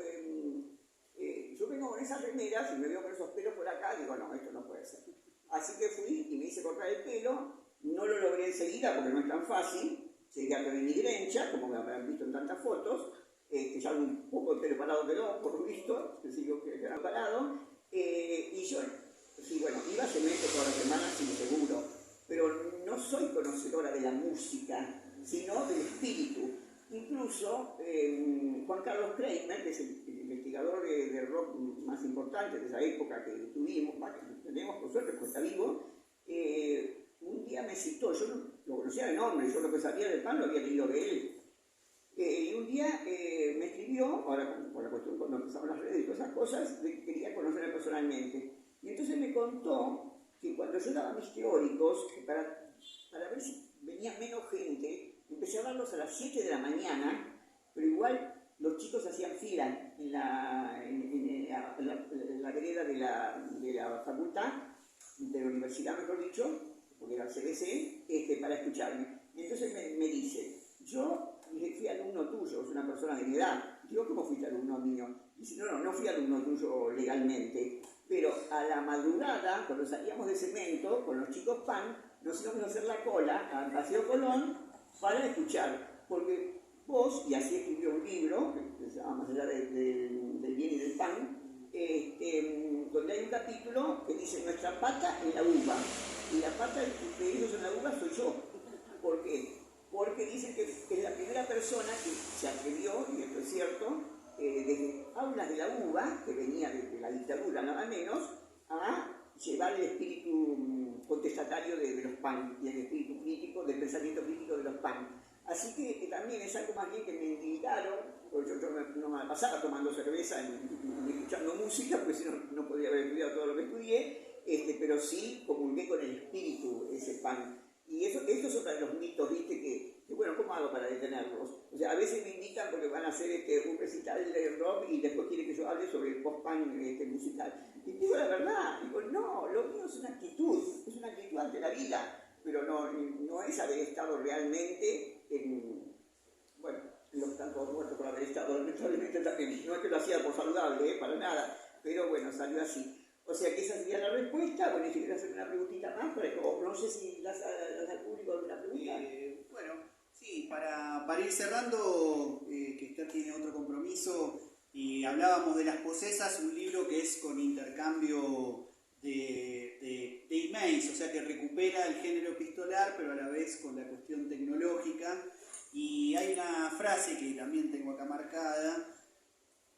Speaker 2: yo vengo con esas remeras y me veo con esos pelos por acá, digo, no, esto no puede ser. Así que fui y me hice cortar el pelo, no lo logré enseguida porque no es tan fácil, llegué a tener mi grencha, como me habrán visto en tantas fotos, ya un poco de pelo parado quedó, por lo visto, sigo quedando parado, y yo, sí, bueno, iba a cemento todas las semanas, sí, seguro, pero no soy conocedora de la música, sino del espíritu. Incluso Juan Carlos Kramer, que es el investigador de rock más importante de esa época que tuvimos, que tenemos por suerte, porque está vivo, un día me citó, yo no lo conocía de nombre, yo lo que sabía del pan lo había leído de él. Y un día me escribió, ahora por la cuestión cuando empezaron las redes y todas esas cosas, quería conocerme personalmente. Y entonces me contó que cuando yo daba mis teóricos, para ver si venía menos gente, empecé a darlos a las 7 de la mañana, pero igual los chicos hacían fila en la vereda de la facultad, de la universidad mejor dicho, porque era el CBC, para escucharme. Y entonces me dice, yo fui alumno tuyo, es una persona de mi edad. Digo, ¿cómo fuiste alumno mío? Dice, no fui alumno tuyo legalmente, pero a la madrugada, cuando salíamos de cemento, con los chicos PAN, nos íbamos a hacer la cola al Paseo Colón para escuchar, porque vos, y así escribió un libro, que se llama Más allá del bien y del pan, donde hay un capítulo que dice, nuestra pata en la uva, y la pata de ellos en la uva soy yo. ¿Por qué? Porque dicen que es la primera persona que se atrevió, y esto es cierto, desde aulas de la UBA, que venía de la dictadura nada menos, a llevar el espíritu contestatario de los PAN y el espíritu crítico, del pensamiento crítico de los PAN. Así que también es algo más bien que me indicaron, porque yo no me pasaba tomando cerveza y escuchando música, porque si no podría haber estudiado todo lo que estudié, pero sí comulgué con el espíritu, ese PAN. Y esto es otro de los mitos, ¿viste? Que bueno, ¿cómo hago para detenerlos? O sea, a veces me invitan porque van a hacer un recital de rock y después quieren que yo hable sobre el post-punk musical. Y digo la verdad, digo, no, lo mío es una actitud ante la vida, pero no es haber estado realmente en los tantos muertos por haber estado, lamentablemente también. No es que lo hacía por saludable, para nada, pero bueno, salió así. O sea que esa sería la respuesta. Bueno, si quieres hacer una preguntita más, no sé si das al público alguna pregunta.
Speaker 1: Bueno, sí, para ir cerrando, que usted tiene otro compromiso, y hablábamos de Las Posesas, un libro que es con intercambio de emails, o sea que recupera el género epistolar, pero a la vez con la cuestión tecnológica. Y hay una frase que también tengo acá marcada,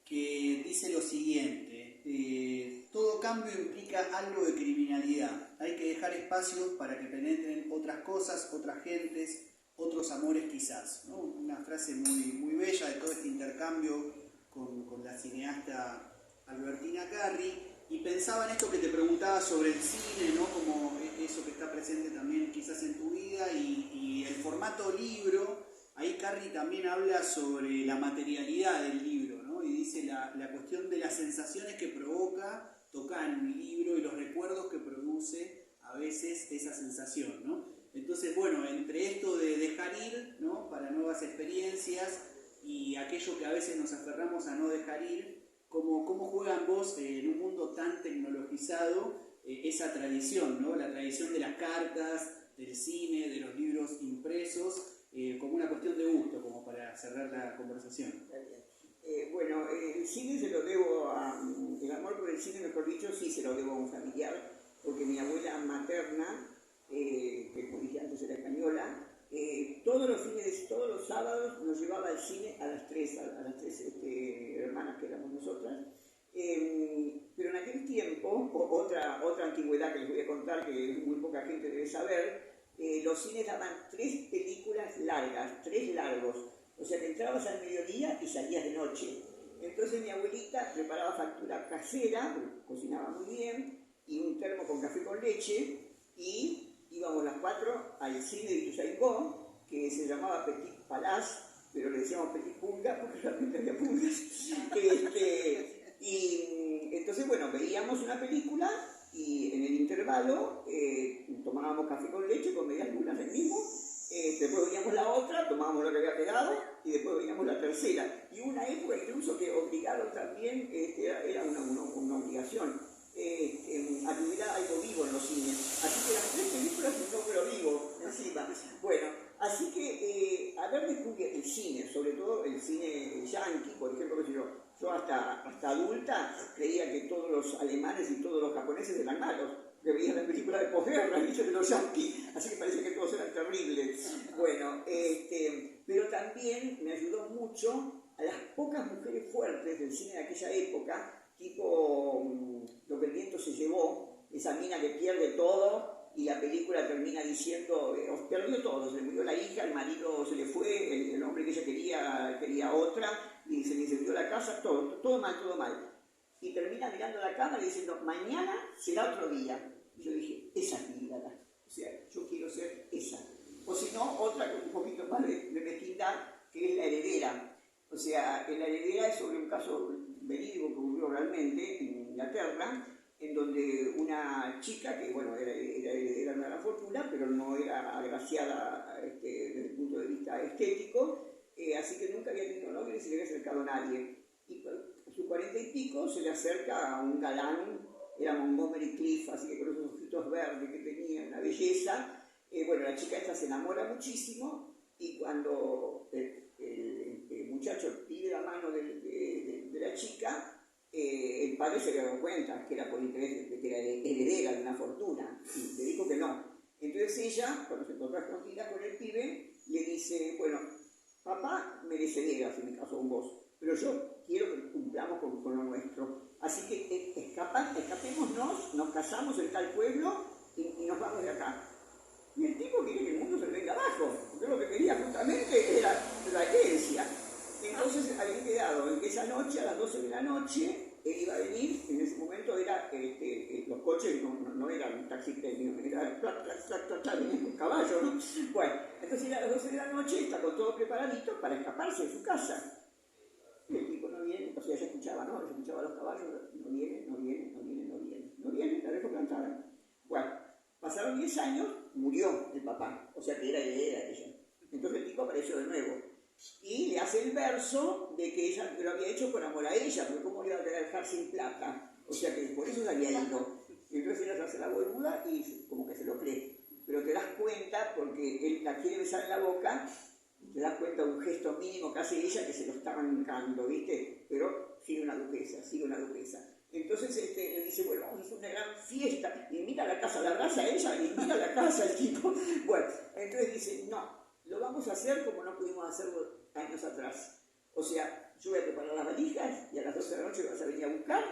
Speaker 1: que dice lo siguiente: todo cambio implica algo de criminalidad, hay que dejar espacios para que penetren otras cosas, otras gentes, otros amores quizás, ¿no? Una frase muy, muy bella de todo este intercambio con la cineasta Albertina Carri. Y pensaba en esto que te preguntaba sobre el cine, ¿no? Como eso que está presente también quizás en tu vida, y el formato libro. Ahí Carri también habla sobre la materialidad del libro, ¿no? Y dice la cuestión de las sensaciones que provoca tocar en un libro y los recuerdos que produce a veces esa sensación, ¿no? Entonces, bueno, entre esto de dejar ir, ¿no? Para nuevas experiencias, y aquello que a veces nos aferramos a no dejar ir, ¿cómo juegan vos en un mundo tan tecnologizado esa tradición, ¿no? La tradición de las cartas, del cine, de los libros impresos, como una cuestión de gusto, como para cerrar la conversación.
Speaker 2: Bueno, el cine se lo debo el amor por el cine, mejor dicho, sí se lo debo a un familiar, porque mi abuela materna, que como dije antes era española, todos los sábados nos llevaba al cine a las tres hermanas que éramos nosotras. Pero en aquel tiempo, otra antigüedad que les voy a contar, que muy poca gente debe saber, los cines daban 3 películas largas, 3 largos. O sea que entrabas al mediodía y salías de noche. Entonces mi abuelita preparaba factura casera, cocinaba muy bien, y un termo con café con leche, y íbamos las 4 al cine de Ituzaingó, que se llamaba Petit Palace, pero le decíamos Petit Pulga porque realmente había pulgas. Y entonces, regalo, tomábamos café con leche con medias lunas el mismo, después veíamos la otra, tomábamos lo que había quedado y después veíamos la tercera. Y una época incluso que obligaron también, era una obligación, a que hubiera algo vivo en los cines. Así que eran 3 películas y un número vivo encima. Bueno, así que haber descubierto el cine, sobre todo el cine yankee, por ejemplo, que yo hasta adulta creía que todos los alemanes y todos los japoneses eran malos, que veían las películas de posguerra, de los yankees, así que parecía que todos eran terribles. Bueno, pero también me ayudó mucho a las pocas mujeres fuertes del cine de aquella época, tipo Lo que el viento se llevó, esa mina que pierde todo y la película termina diciendo, perdió todo, se le murió la hija, el marido se le fue, el hombre que ella quería otra, y se le incendió la casa, todo mal, todo mal. Y termina mirando la cámara y diciendo, mañana será otro día. Y yo dije, esa es mi vida, o sea, yo quiero ser esa. O si no, otra con un poquito más de mezquindad, que es La heredera. O sea, La heredera es sobre un caso verídico que ocurrió realmente en Inglaterra, en donde una chica que, bueno, era heredera de una gran fortuna, pero no era agraciada desde el punto de vista estético, así que nunca había tenido novio ni se le había acercado a nadie. Y a sus 40 y pico se le acerca a un galán, era Montgomery Clift, así que con esos ojitos verdes que tenía, una belleza. Bueno, la chica esta se enamora muchísimo y cuando el muchacho pide la mano de la chica, el padre se le dio cuenta que era por interés, que era heredera de una fortuna, y le dijo que no. Entonces ella, cuando se encontró escondida con el pibe, le dice, bueno, papá merece heredera, si me caso con vos, pero yo quiero que cumplamos con lo nuestro. Así que escapémonos, nos casamos en tal pueblo y nos vamos de acá. Y el tipo quiere que el mundo se le venga abajo, porque lo que quería justamente era la herencia. Entonces habían quedado en que esa noche, a las 12 de la noche, él iba a venir, en ese momento era, los coches no eran un taxi técnico, era un caballo, ¿no? Bueno, entonces a las 12 de la noche está con todo preparadito para escaparse de su casa. Y el tipo no viene, o sea, ella escuchaba, ¿no? Ella escuchaba a los caballos, no viene, la dejó plantada. Bueno, pasaron 10 años, murió el papá, o sea que era heredera ella. Entonces el tipo apareció de nuevo. Y le hace el verso de que ella lo había hecho por amor a ella, porque cómo le iba a dejar sin plata. O sea que por eso se había ido. Entonces ella se hace la boluda y como que se lo cree. Pero te das cuenta, porque él la quiere besar en la boca, te das cuenta de un gesto mínimo que hace ella que se lo está arrancando, ¿viste? Pero sigue una duquesa. Entonces le dice, bueno, vamos a hacer una gran fiesta. Y mira la casa, la abraza a ella y mira la casa el tipo. Bueno, entonces dice, no. Lo vamos a hacer como no pudimos hacerlo años atrás. O sea, yo voy a preparar las valijas y a las 12 de la noche vas a venir a buscar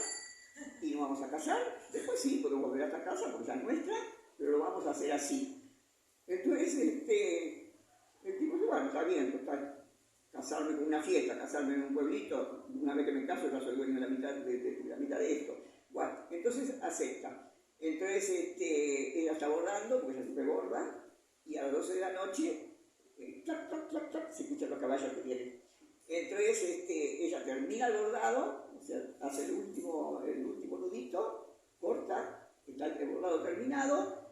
Speaker 2: y nos vamos a casar. Después sí, podemos volver a esta casa porque ya es nuestra, pero lo vamos a hacer así. Entonces, el tipo dice, bueno, está bien, total. Casarme con una fiesta, casarme en un pueblito, una vez que me caso ya soy dueño de la mitad de esto. Bueno, entonces acepta. Entonces ella está bordando, porque ella siempre borda, y a las 12 de la noche clac, clac, clac, clac, se escuchan los caballos que vienen. Entonces ella termina el bordado, o sea, hace el último nudito, corta, está el bordado terminado,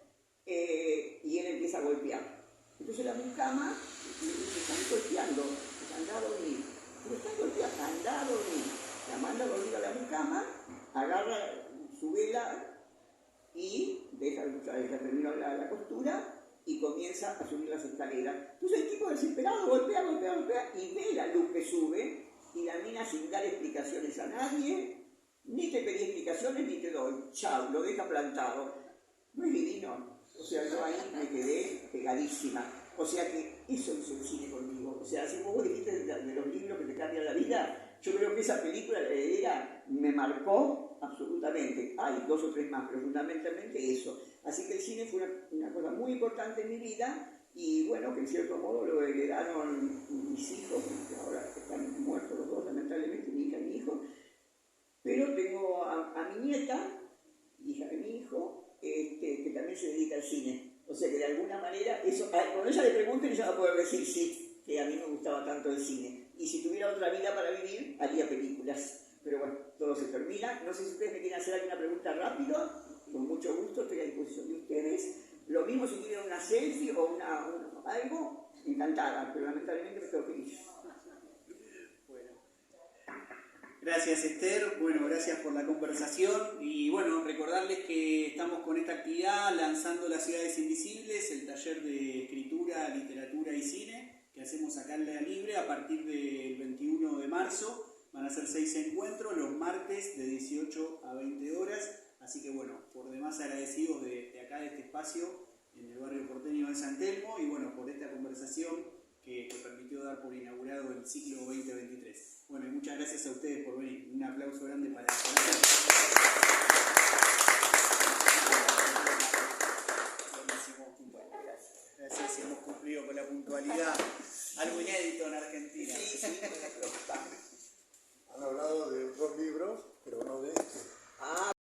Speaker 2: y él empieza a golpear. Entonces la mucama se están golpeando, anda a dormir. Pero están golpeando, anda a dormir. La manda a dormir a la mucama, agarra su vela y deja terminó la costura y comienza a subir las escaleras. Entonces el tipo desesperado golpea y ve la luz que sube y la mina sin dar explicaciones a nadie, ni te pedí explicaciones ni te doy, chao, lo deja plantado. No es divino. O sea, yo ahí me quedé pegadísima. O sea que eso hizo el cine conmigo. O sea, así como vos dijiste de los libros que te cambian la vida, yo creo que esa película, La heredera, me marcó absolutamente. Hay 2 o 3 más, pero fundamentalmente eso. Así que el cine fue una cosa muy importante en mi vida y bueno, que en cierto modo lo heredaron mis hijos, que ahora están muertos los dos, lamentablemente, mi hija y mi hijo. Pero tengo a mi nieta, hija de mi hijo, que también se dedica al cine. O sea que de alguna manera, cuando ella le pregunte, ella va a poder decir sí, que a mí me gustaba tanto el cine. Y si tuviera otra vida para vivir, haría películas. Pero bueno, todo se termina. No sé si ustedes me quieren hacer alguna pregunta rápido. Con mucho gusto, estoy a disposición. mismo si quieren una selfie o algo, encantada, pero lamentablemente me quedo feliz.
Speaker 1: Bueno. Gracias, Esther. Bueno, gracias por la conversación. Y bueno, recordarles que estamos con esta actividad lanzando Las Ciudades Invisibles, el taller de escritura, literatura y cine que hacemos acá en Lea Libre a partir del 21 de marzo. Van a ser 6 encuentros los martes de 18 a 20 horas. Así que bueno, por demás agradecidos de acá de este espacio en el barrio porteño de San Telmo y bueno, por esta conversación que permitió dar por inaugurado el ciclo 2023. Bueno, y muchas gracias a ustedes por venir. Un aplauso grande para ustedes.